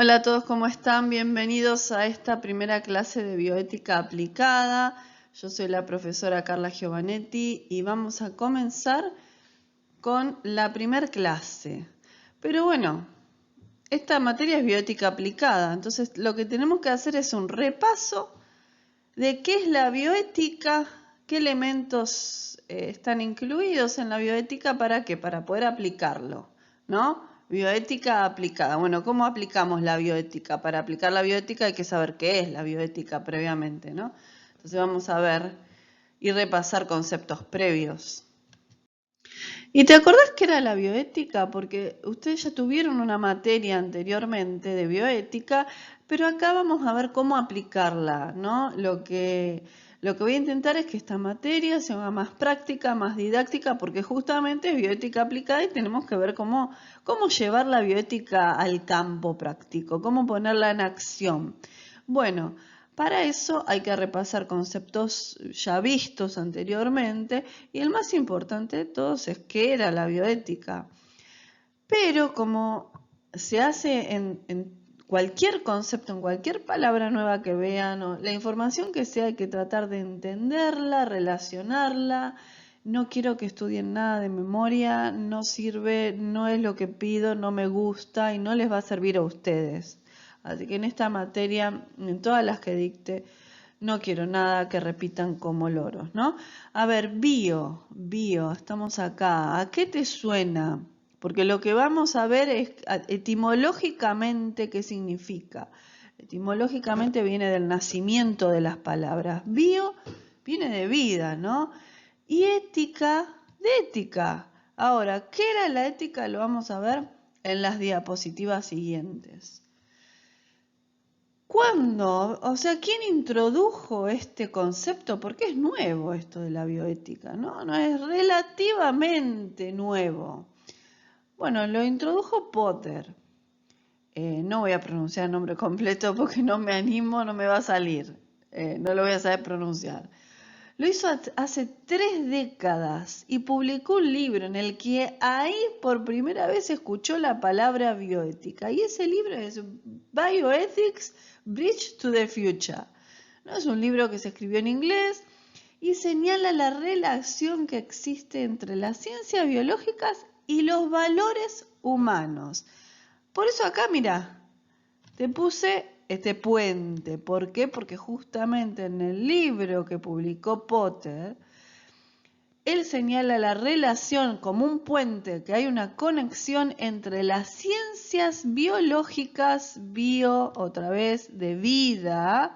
Hola a todos, ¿cómo están? Bienvenidos a esta primera clase de bioética aplicada. Yo soy la profesora Carla Giovanetti y vamos a comenzar con la primera clase. Pero bueno, esta materia es bioética aplicada, entonces lo que tenemos que hacer es un repaso de qué es la bioética, qué elementos están incluidos en la bioética, ¿para qué? Para poder aplicarlo, ¿no? Bioética aplicada. Bueno, ¿cómo aplicamos la bioética? Para aplicar la bioética hay que saber qué es la bioética previamente, ¿no? Entonces vamos a ver y repasar conceptos previos. ¿Y te acordás qué era la bioética? Porque ustedes ya tuvieron una materia anteriormente de bioética, pero acá vamos a ver cómo aplicarla, ¿no? Lo que voy a intentar es que esta materia sea más práctica, más didáctica, porque justamente es bioética aplicada y tenemos que ver cómo llevar la bioética al campo práctico, cómo ponerla en acción. Bueno, para eso hay que repasar conceptos ya vistos anteriormente y el más importante de todos es qué era la bioética. Pero como se hace en cualquier concepto, en cualquier palabra nueva que vean, la información que sea hay que tratar de entenderla, relacionarla. No quiero que estudien nada de memoria, no sirve, no es lo que pido, no me gusta y no les va a servir a ustedes. Así que en esta materia, en todas las que dicte, no quiero nada que repitan como loros, ¿no? A ver, bio, estamos acá. ¿A qué te suena? Porque lo que vamos a ver es etimológicamente qué significa. Etimológicamente viene del nacimiento de las palabras. Bio viene de vida, ¿no? Y ética, de ética. Ahora, ¿qué era la ética? Lo vamos a ver en las diapositivas siguientes. ¿Cuándo? O sea, ¿quién introdujo este concepto? Porque es nuevo esto de la bioética, ¿no? No es relativamente nuevo. Bueno, lo introdujo Potter. No voy a pronunciar el nombre completo porque no me animo, no me va a salir. No lo voy a saber pronunciar. Lo hizo hace 3 décadas y publicó un libro en el que ahí por primera vez escuchó la palabra bioética. Y ese libro es Bioethics, Bridge to the Future. ¿No? Es un libro que se escribió en inglés y señala la relación que existe entre las ciencias biológicas y los valores humanos. Por eso acá, mira, te puse este puente. ¿Por qué? Porque justamente en el libro que publicó Potter, él señala la relación como un puente, que hay una conexión entre las ciencias biológicas, otra vez, de vida,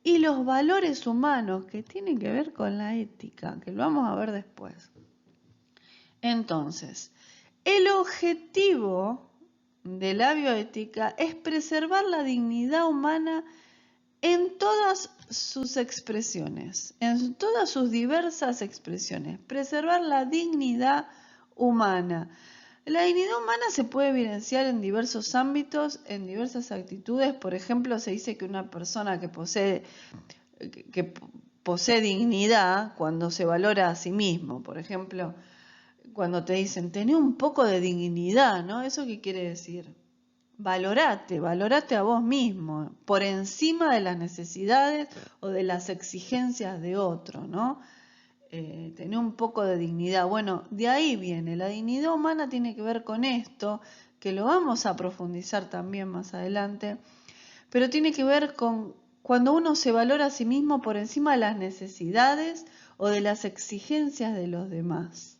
y los valores humanos, que tienen que ver con la ética, que lo vamos a ver después. Entonces, el objetivo de la bioética es preservar la dignidad humana en todas sus expresiones, en todas sus diversas expresiones. Preservar la dignidad humana. La dignidad humana se puede evidenciar en diversos ámbitos, en diversas actitudes. Por ejemplo, se dice que una persona que posee dignidad cuando se valora a sí mismo. Por ejemplo, cuando te dicen, tené un poco de dignidad, ¿no? ¿Eso qué quiere decir? Valorate a vos mismo, por encima de las necesidades o de las exigencias de otro, ¿no? Tener un poco de dignidad. Bueno, de ahí viene, la dignidad humana tiene que ver con esto, que lo vamos a profundizar también más adelante, pero tiene que ver con cuando uno se valora a sí mismo por encima de las necesidades o de las exigencias de los demás.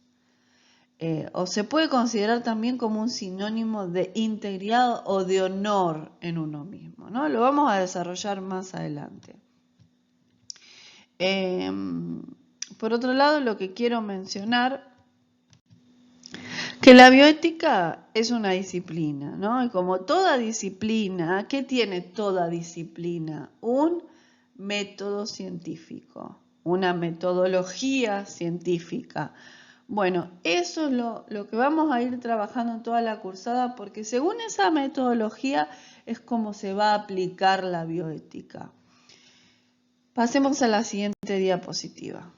O se puede considerar también como un sinónimo de integridad o de honor en uno mismo, ¿no? Lo vamos a desarrollar más adelante. Por otro lado, lo que quiero mencionar, que la bioética es una disciplina, ¿no? Y como toda disciplina, ¿qué tiene toda disciplina? Un método científico, una metodología científica. Bueno, eso es lo que vamos a ir trabajando en toda la cursada, porque según esa metodología es como se va a aplicar la bioética. Pasemos a la siguiente diapositiva.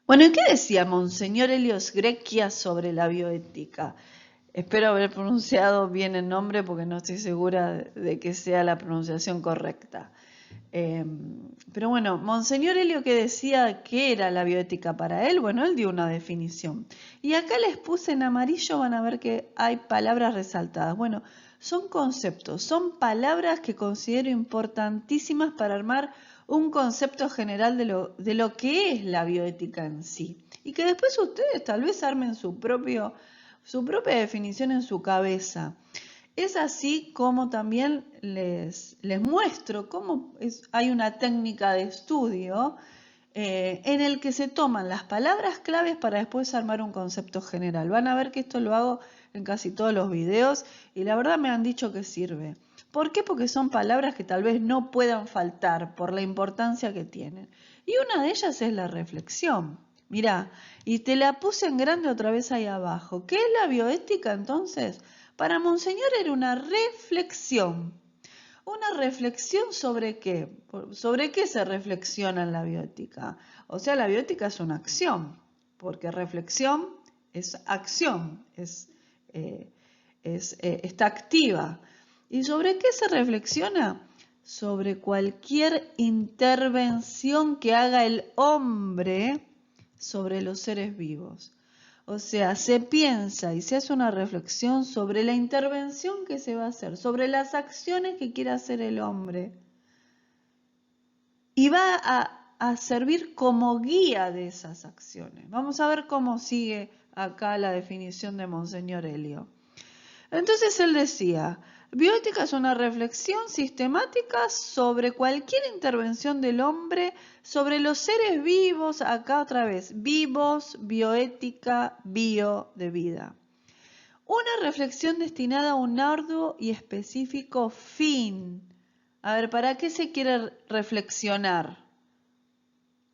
Bueno, ¿y qué decía Monseñor Helios Grecia sobre la bioética? Espero haber pronunciado bien el nombre porque no estoy segura de que sea la pronunciación correcta. Pero bueno, Monseñor Elio, que decía que era la bioética para él, bueno, él dio una definición. Y acá les puse en amarillo, van a ver que hay palabras resaltadas. Bueno, son conceptos, son palabras que considero importantísimas para armar un concepto general de lo que es la bioética en sí. Y que después ustedes tal vez armen su propia definición en su cabeza. Es así como también les muestro cómo hay una técnica de estudio en el que se toman las palabras claves para después armar un concepto general. Van a ver que esto lo hago en casi todos los videos y la verdad me han dicho que sirve. ¿Por qué? Porque son palabras que tal vez no puedan faltar por la importancia que tienen. Y una de ellas es la reflexión. Mirá, y te la puse en grande otra vez ahí abajo. ¿Qué es la bioética entonces? Para Monseñor era una reflexión. ¿Una reflexión sobre qué? ¿Sobre qué se reflexiona en la bioética? O sea, la bioética es una acción, porque reflexión es acción, está activa. ¿Y sobre qué se reflexiona? Sobre cualquier intervención que haga el hombre sobre los seres vivos. O sea, se piensa y se hace una reflexión sobre la intervención que se va a hacer, sobre las acciones que quiere hacer el hombre. Y va a servir como guía de esas acciones. Vamos a ver cómo sigue acá la definición de Monseñor Elio. Entonces él decía, bioética es una reflexión sistemática sobre cualquier intervención del hombre sobre los seres vivos, acá otra vez, vivos, bioética, bio de vida. Una reflexión destinada a un arduo y específico fin. A ver, ¿para qué se quiere reflexionar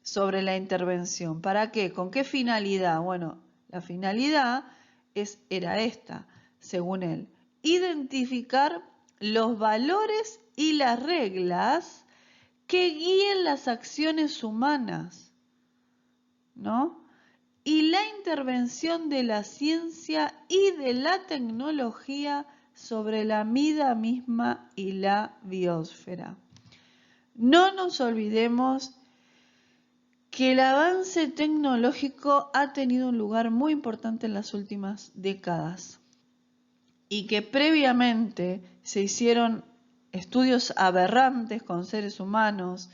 sobre la intervención? ¿Para qué? ¿Con qué finalidad? Bueno, la finalidad era esta, según él, identificar los valores y las reglas que guíen las acciones humanas, ¿no? Y la intervención de la ciencia y de la tecnología sobre la vida misma y la biosfera. No nos olvidemos que el avance tecnológico ha tenido un lugar muy importante en las últimas décadas y que previamente se hicieron estudios aberrantes con seres humanos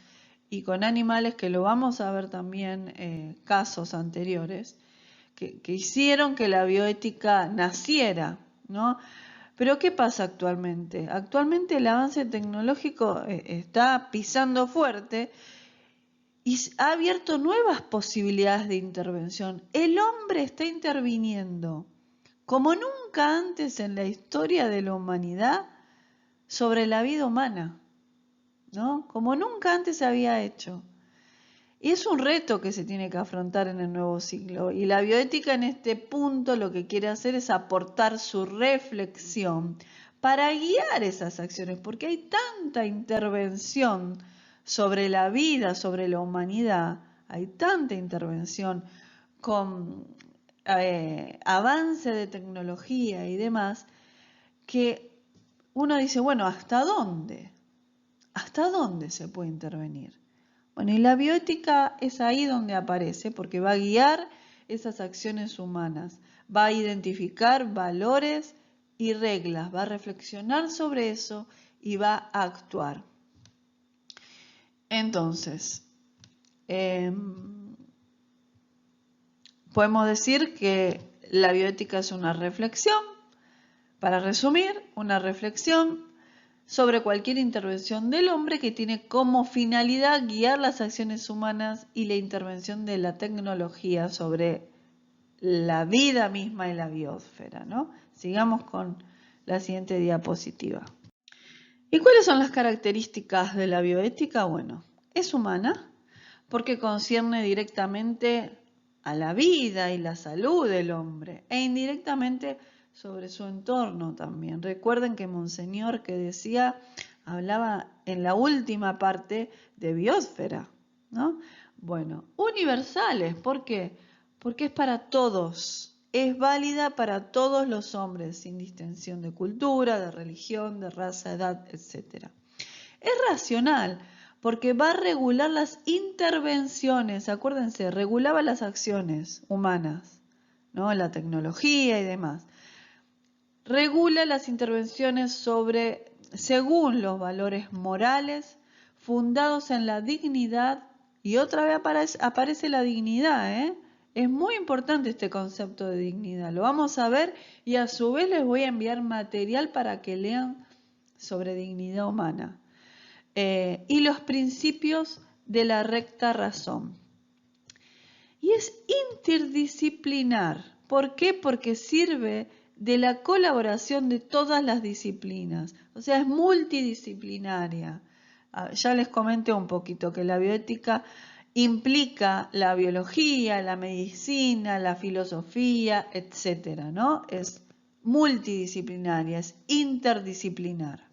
y con animales, que lo vamos a ver también casos anteriores, que hicieron que la bioética naciera, ¿no? Pero ¿qué pasa actualmente? Actualmente el avance tecnológico está pisando fuerte y ha abierto nuevas posibilidades de intervención. El hombre está interviniendo como nunca antes en la historia de la humanidad sobre la vida humana, ¿no? Como nunca antes se había hecho. Y es un reto que se tiene que afrontar en el nuevo siglo. Y la bioética en este punto lo que quiere hacer es aportar su reflexión para guiar esas acciones, porque hay tanta intervención sobre la vida, sobre la humanidad, hay tanta intervención con avance de tecnología y demás, que uno dice, bueno, ¿hasta dónde? ¿Hasta dónde se puede intervenir? Bueno, y la bioética es ahí donde aparece, porque va a guiar esas acciones humanas, va a identificar valores y reglas, va a reflexionar sobre eso y va a actuar. Entonces, podemos decir que la bioética es una reflexión, para resumir, una reflexión sobre cualquier intervención del hombre que tiene como finalidad guiar las acciones humanas y la intervención de la tecnología sobre la vida misma y la biosfera, ¿no? Sigamos con la siguiente diapositiva. ¿Y cuáles son las características de la bioética? Bueno, es humana porque concierne directamente a la vida y la salud del hombre e indirectamente sobre su entorno también. Recuerden que Monseñor que decía, hablaba en la última parte de biosfera, ¿no? Bueno, universales, ¿por qué? Porque es para todos. es válida para todos los hombres, sin distinción de cultura, de religión, de raza, edad, etc. Es racional, porque va a regular las intervenciones, acuérdense, regulaba las acciones humanas, ¿no? La tecnología y demás. Regula las intervenciones según los valores morales, fundados en la dignidad, y otra vez aparece la dignidad, ¿eh? Es muy importante este concepto de dignidad, lo vamos a ver y a su vez les voy a enviar material para que lean sobre dignidad humana. Y los principios de la recta razón. Y es interdisciplinar. ¿Por qué? Porque sirve de la colaboración de todas las disciplinas. O sea, es multidisciplinaria. Ya les comenté un poquito que la bioética implica la biología, la medicina, la filosofía, etcétera, ¿no? Es multidisciplinaria, es interdisciplinar.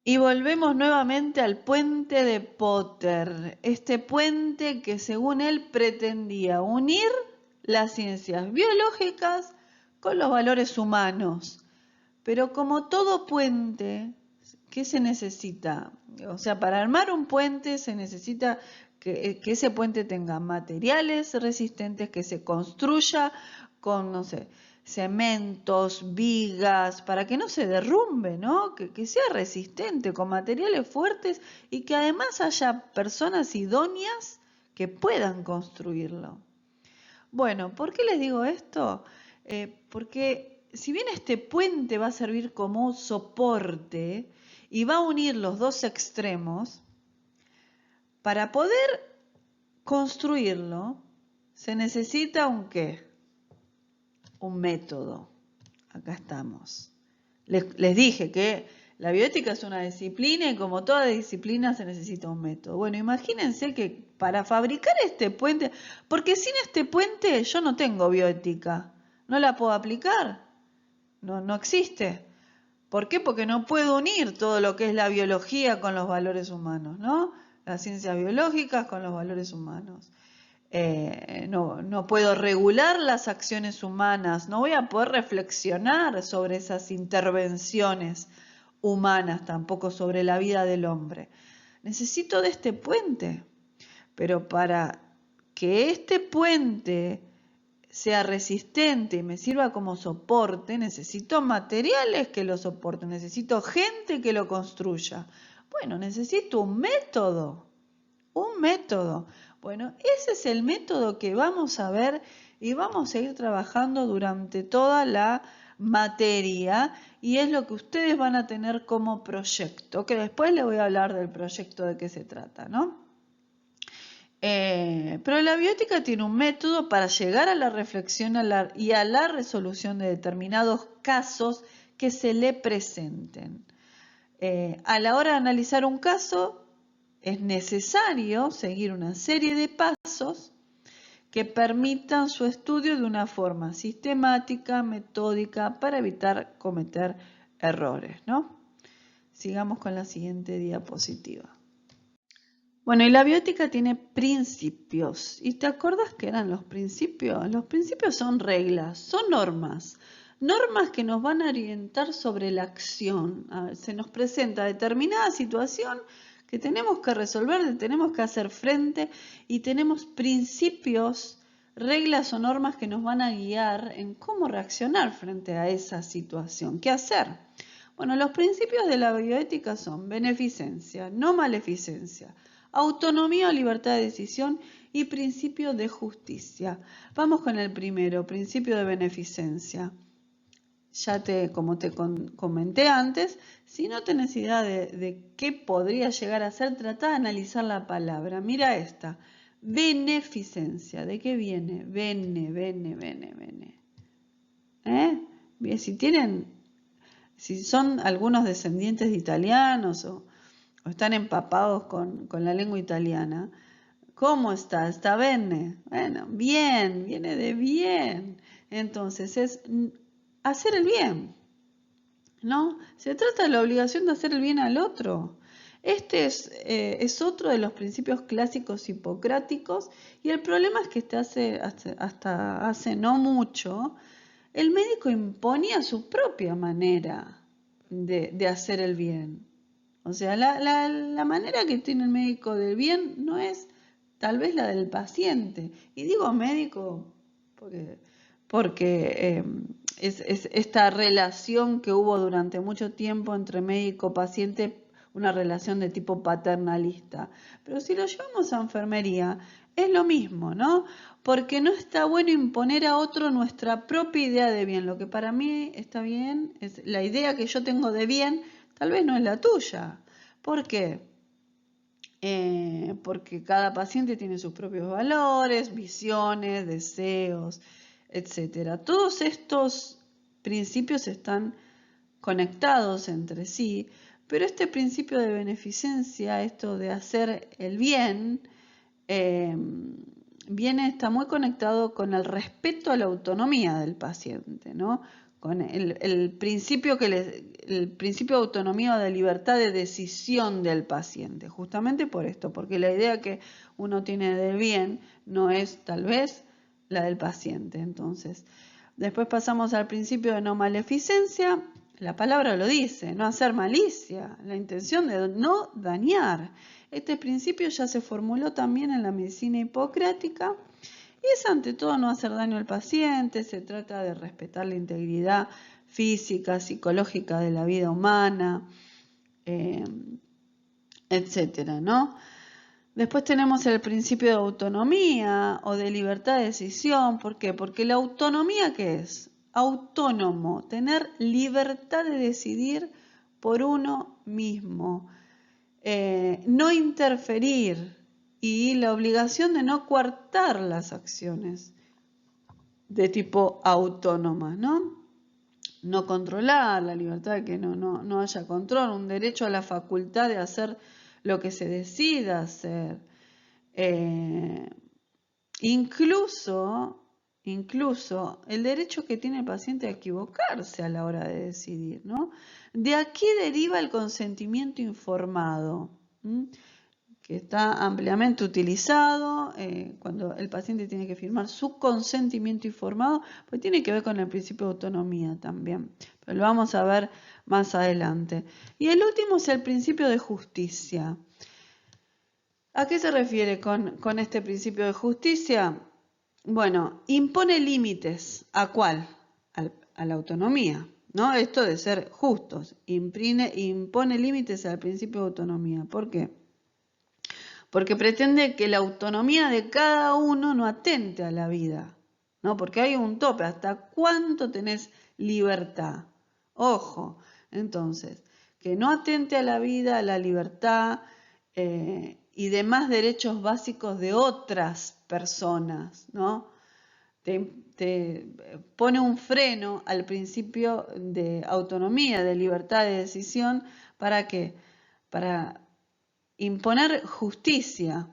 Y volvemos nuevamente al puente de Potter, este puente que según él pretendía unir las ciencias biológicas con los valores humanos. Pero como todo puente, ¿qué se necesita? O sea, para armar un puente se necesita que ese puente tenga materiales resistentes, que se construya con, no sé, cementos, vigas, para que no se derrumbe, ¿no? Que sea resistente, con materiales fuertes y que además haya personas idóneas que puedan construirlo. Bueno, ¿por qué les digo esto? Porque si bien este puente va a servir como soporte y va a unir los dos extremos, para poder construirlo se necesita un ¿qué? Un método. Acá estamos. Les dije que la bioética es una disciplina y como toda disciplina se necesita un método. Bueno, imagínense que para fabricar este puente, porque sin este puente yo no tengo bioética, no la puedo aplicar, no existe. ¿Por qué? Porque no puedo unir todo lo que es la biología con los valores humanos, ¿no? Las ciencias biológicas con los valores humanos. No puedo regular las acciones humanas, no voy a poder reflexionar sobre esas intervenciones humanas, tampoco sobre la vida del hombre. Necesito de este puente, pero para que este puente sea resistente y me sirva como soporte, necesito materiales que lo soporten, necesito gente que lo construya. Bueno, necesito un método. Bueno, ese es el método que vamos a ver y vamos a ir trabajando durante toda la materia y es lo que ustedes van a tener como proyecto, que después les voy a hablar del proyecto de qué se trata, ¿no? Pero la bioética tiene un método para llegar a la reflexión y a la resolución de determinados casos que se le presenten. A la hora de analizar un caso, es necesario seguir una serie de pasos que permitan su estudio de una forma sistemática, metódica, para evitar cometer errores, ¿no? Sigamos con la siguiente diapositiva. Bueno, y la bioética tiene principios. ¿Y te acuerdas qué eran los principios? Los principios son reglas, son normas. Normas que nos van a orientar sobre la acción. Se nos presenta determinada situación que tenemos que resolver, tenemos que hacer frente y tenemos principios, reglas o normas que nos van a guiar en cómo reaccionar frente a esa situación. ¿Qué hacer? Bueno, los principios de la bioética son beneficencia, no maleficencia, autonomía o libertad de decisión y principio de justicia. Vamos con el primero, principio de beneficencia. Como te comenté antes, si no tenés idea de qué podría llegar a ser, trata de analizar la palabra. Mira esta, beneficencia. ¿De qué viene? Bene. Bien, si son algunos descendientes de italianos o están empapados con la lengua italiana, ¿cómo está? ¿Está bene? Bueno, bien, viene de bien. Entonces es hacer el bien, ¿no? Se trata de la obligación de hacer el bien al otro. Este es otro de los principios clásicos hipocráticos, y el problema es que hasta hace no mucho el médico imponía su propia manera de hacer el bien. O sea, la manera que tiene el médico del bien no es tal vez la del paciente. Y digo médico porque es esta relación que hubo durante mucho tiempo entre médico-paciente, una relación de tipo paternalista. Pero si lo llevamos a enfermería, es lo mismo, ¿no? Porque no está bueno imponer a otro nuestra propia idea de bien. Lo que para mí está bien, es la idea que yo tengo de bien, tal vez no es la tuya. ¿Por qué? Porque cada paciente tiene sus propios valores, visiones, deseos, etc. Todos estos principios están conectados entre sí, pero este principio de beneficencia, esto de hacer el bien, está muy conectado con el respeto a la autonomía del paciente, ¿no? Con el principio el principio de autonomía o de libertad de decisión del paciente, justamente por esto, porque la idea que uno tiene del bien no es tal vez la del paciente. Entonces, después pasamos al principio de no maleficencia. La palabra lo dice, no hacer malicia, la intención de no dañar. Este principio ya se formuló también en la medicina hipocrática y es ante todo no hacer daño al paciente. Se trata de respetar la integridad física, psicológica de la vida humana, etcétera, ¿no? Después tenemos el principio de autonomía o de libertad de decisión. ¿Por qué? Porque la autonomía, ¿qué es? Autónomo, tener libertad de decidir por uno mismo, no interferir y la obligación de no coartar las acciones de tipo autónoma, ¿no? No controlar, la libertad de que no haya control, un derecho a la facultad de hacer lo que se decida hacer. Incluso el derecho que tiene el paciente a equivocarse a la hora de decidir, ¿no? De aquí deriva el consentimiento informado, que está ampliamente utilizado cuando el paciente tiene que firmar su consentimiento informado, pues tiene que ver con el principio de autonomía también, pero lo vamos a ver más adelante. Y el último es el principio de justicia. ¿A qué se refiere con este principio de justicia? Bueno, impone límites. ¿A cuál? A la autonomía, ¿no? Esto de ser justos. Impone límites al principio de autonomía. ¿Por qué? Porque pretende que la autonomía de cada uno no atente a la vida, ¿no? Porque hay un tope. ¿Hasta cuánto tenés libertad? Ojo, entonces, que no atente a la vida, a la libertad y demás derechos básicos de otras personas, ¿no? Te pone un freno al principio de autonomía, de libertad de decisión. ¿Para qué? Para imponer justicia,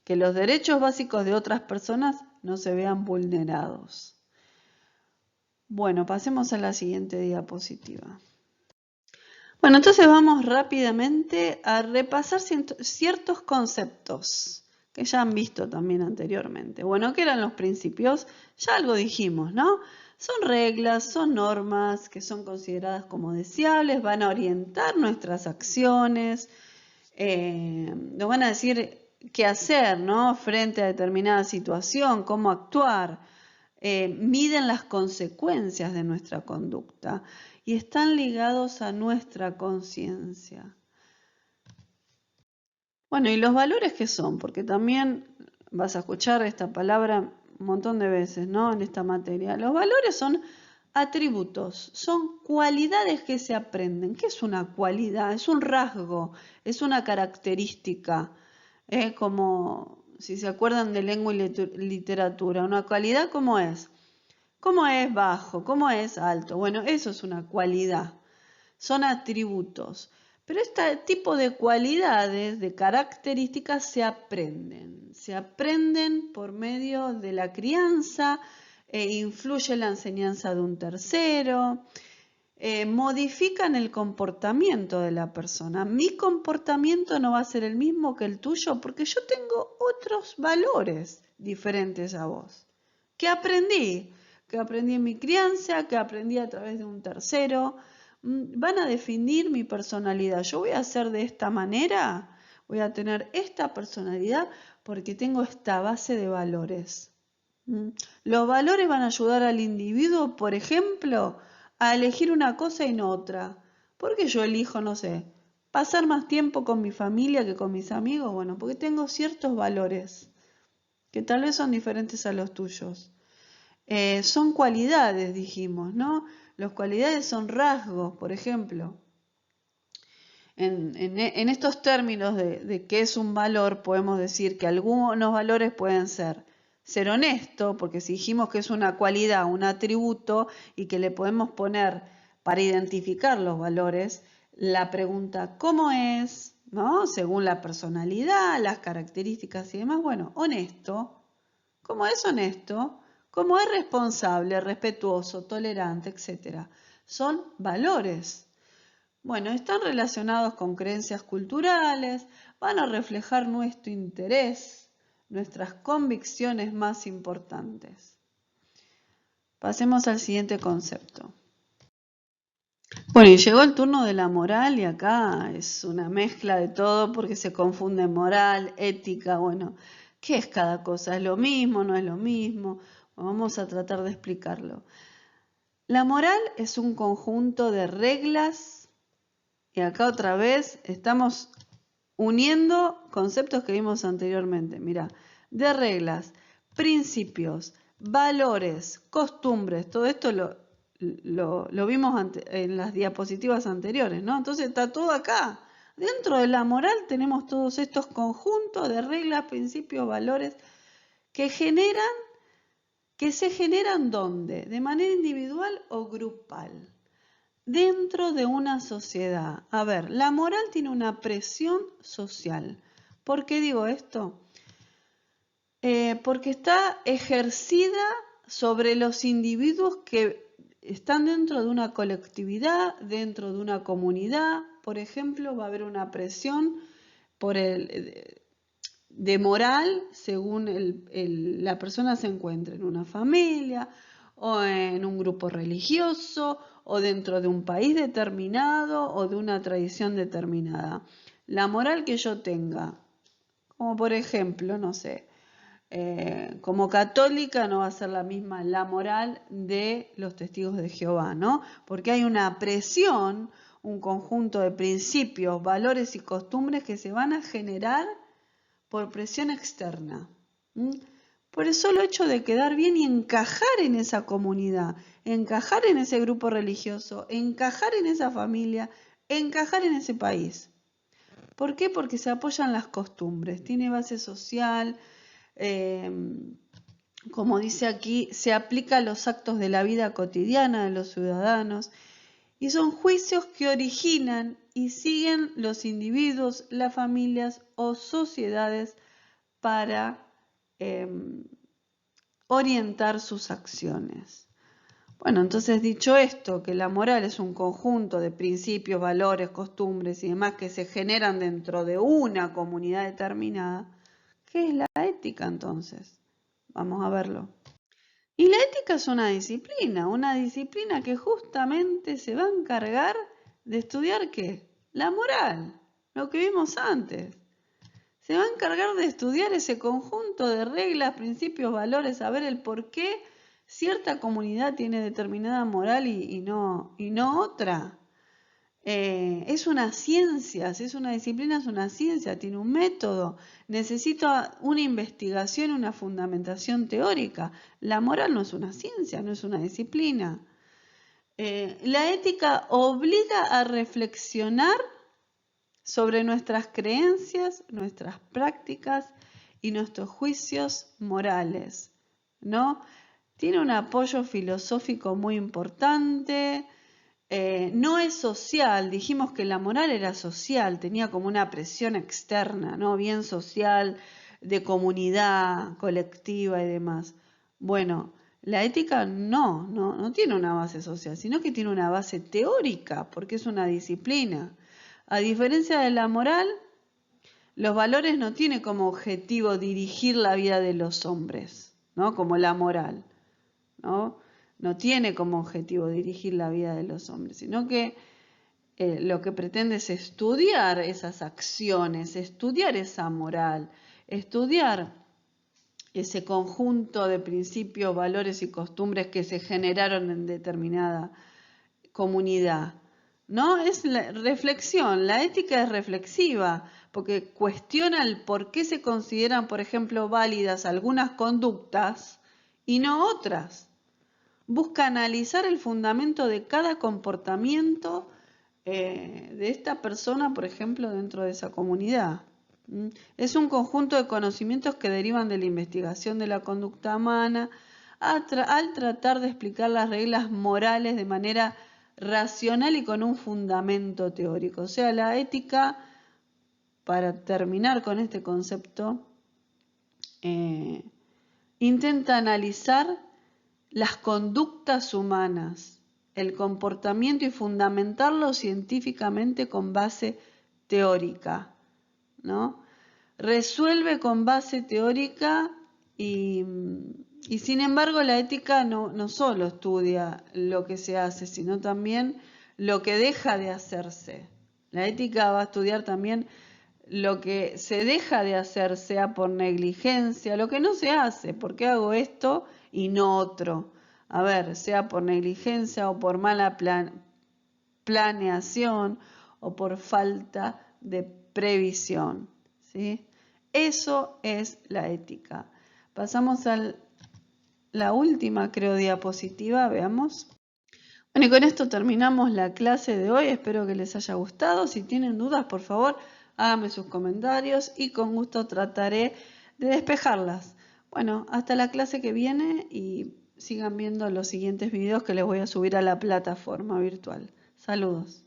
que los derechos básicos de otras personas no se vean vulnerados. Bueno, pasemos a la siguiente diapositiva. Bueno, entonces vamos rápidamente a repasar ciertos conceptos que ya han visto también anteriormente. Bueno, ¿qué eran los principios? Ya algo dijimos, ¿no? Son reglas, son normas que son consideradas como deseables, van a orientar nuestras acciones, nos van a decir qué hacer, ¿no? Frente a determinada situación, cómo actuar, miden las consecuencias de nuestra conducta y están ligados a nuestra conciencia. Bueno, ¿y los valores qué son? Porque también vas a escuchar esta palabra un montón de veces, ¿no? En esta materia. Los valores son atributos, son cualidades que se aprenden. ¿Qué es una cualidad? Es un rasgo, es una característica, como si se acuerdan de lengua y literatura. Una cualidad, ¿cómo es? ¿Cómo es bajo? ¿Cómo es alto? Bueno, eso es una cualidad, son atributos. Pero este tipo de cualidades, de características, se aprenden por medio de la crianza, influye la enseñanza de un tercero, modifican el comportamiento de la persona. Mi comportamiento no va a ser el mismo que el tuyo porque yo tengo otros valores diferentes a vos. Que aprendí en mi crianza, que aprendí a través de un tercero. Van a definir mi personalidad. Yo voy a ser de esta manera, voy a tener esta personalidad porque tengo esta base de valores. Los valores van a ayudar al individuo, por ejemplo, a elegir una cosa y no otra. ¿Por qué yo elijo, no sé, pasar más tiempo con mi familia que con mis amigos? Bueno, porque tengo ciertos valores que tal vez son diferentes a los tuyos. Son cualidades, dijimos, ¿no? Las cualidades son rasgos, por ejemplo. En estos términos de qué es un valor, podemos decir que algunos valores pueden ser honesto, porque si dijimos que es una cualidad, un atributo, y que le podemos poner para identificar los valores, la pregunta ¿cómo es? ¿No? Según la personalidad, las características y demás, bueno, honesto. ¿Cómo es honesto? ¿Cómo es responsable, respetuoso, tolerante, etcétera? Son valores. Bueno, están relacionados con creencias culturales, van a reflejar nuestro interés, nuestras convicciones más importantes. Pasemos al siguiente concepto. Bueno, y llegó el turno de la moral y acá es una mezcla de todo porque se confunde moral, ética, bueno, ¿qué es cada cosa? ¿Es lo mismo? ¿No es lo mismo? Vamos a tratar de explicarlo. La moral es un conjunto de reglas y acá otra vez estamos uniendo conceptos que vimos anteriormente. Mira, de reglas, principios, valores, costumbres, todo esto lo vimos en las diapositivas anteriores, ¿no? Entonces está todo acá. Dentro de la moral tenemos todos estos conjuntos de reglas, principios, valores que se generan ¿dónde? De manera individual o grupal. Dentro de una sociedad. A ver, la moral tiene una presión social. ¿Por qué digo esto? Porque está ejercida sobre los individuos que están dentro de una colectividad, dentro de una comunidad. Por ejemplo, va a haber una presión de moral según la persona se encuentre en una familia o en un grupo religioso o dentro de un país determinado o de una tradición determinada. La moral que yo tenga, como por ejemplo, no sé, como católica no va a ser la misma la moral de los testigos de Jehová, ¿no? Porque hay una presión, un conjunto de principios, valores y costumbres que se van a generar por presión externa. Por el solo hecho de quedar bien y encajar en esa comunidad, encajar en ese grupo religioso, encajar en esa familia, encajar en ese país. ¿Por qué? Porque se apoyan las costumbres, tiene base social, como dice aquí, se aplica a los actos de la vida cotidiana de los ciudadanos y son juicios que originan y siguen los individuos, las familias o sociedades para orientar sus acciones. Bueno, entonces dicho esto, que la moral es un conjunto de principios, valores, costumbres y demás que se generan dentro de una comunidad determinada, ¿qué es la ética entonces? Vamos a verlo. Y la ética es una disciplina que justamente se va a encargar de estudiar ¿qué? La moral, lo que vimos antes. Se va a encargar de estudiar ese conjunto de reglas, principios, valores, saber el por qué cierta comunidad tiene determinada moral y no otra. Es una ciencia, si es una disciplina es una ciencia, tiene un método, necesita una investigación, una fundamentación teórica. La moral no es una ciencia, no es una disciplina. La ética obliga a reflexionar sobre nuestras creencias, nuestras prácticas y nuestros juicios morales, ¿no? Tiene un apoyo filosófico muy importante, no es social, dijimos que la moral era social, tenía como una presión externa, ¿no? Bien social, de comunidad, colectiva y demás. Bueno, La ética no tiene una base social, sino que tiene una base teórica, porque es una disciplina. A diferencia de la moral, los valores no tienen como objetivo dirigir la vida de los hombres, ¿no? Como la moral, ¿no? No tiene como objetivo dirigir la vida de los hombres, sino que lo que pretende es estudiar esas acciones, estudiar esa moral, estudiar ese conjunto de principios, valores y costumbres que se generaron en determinada comunidad. ¿No? Es la reflexión, la ética es reflexiva, porque cuestiona el por qué se consideran, por ejemplo, válidas algunas conductas y no otras. Busca analizar el fundamento de cada comportamiento de esta persona, por ejemplo, dentro de esa comunidad. Es un conjunto de conocimientos que derivan de la investigación de la conducta humana al tratar de explicar las reglas morales de manera racional y con un fundamento teórico. O sea, la ética, para terminar con este concepto, intenta analizar las conductas humanas, el comportamiento y fundamentarlo científicamente con base teórica, ¿no? Resuelve con base teórica y sin embargo la ética no solo estudia lo que se hace, sino también lo que deja de hacerse. La ética va a estudiar también lo que se deja de hacer, sea por negligencia, lo que no se hace, ¿por qué hago esto y no otro? A ver, sea por negligencia o por mala planeación o por falta de previsión, ¿sí? Eso es la ética. Pasamos a la última, creo, diapositiva, veamos. Bueno, y con esto terminamos la clase de hoy. Espero que les haya gustado. Si tienen dudas, por favor, háganme sus comentarios y con gusto trataré de despejarlas. Bueno, hasta la clase que viene y sigan viendo los siguientes videos que les voy a subir a la plataforma virtual. Saludos.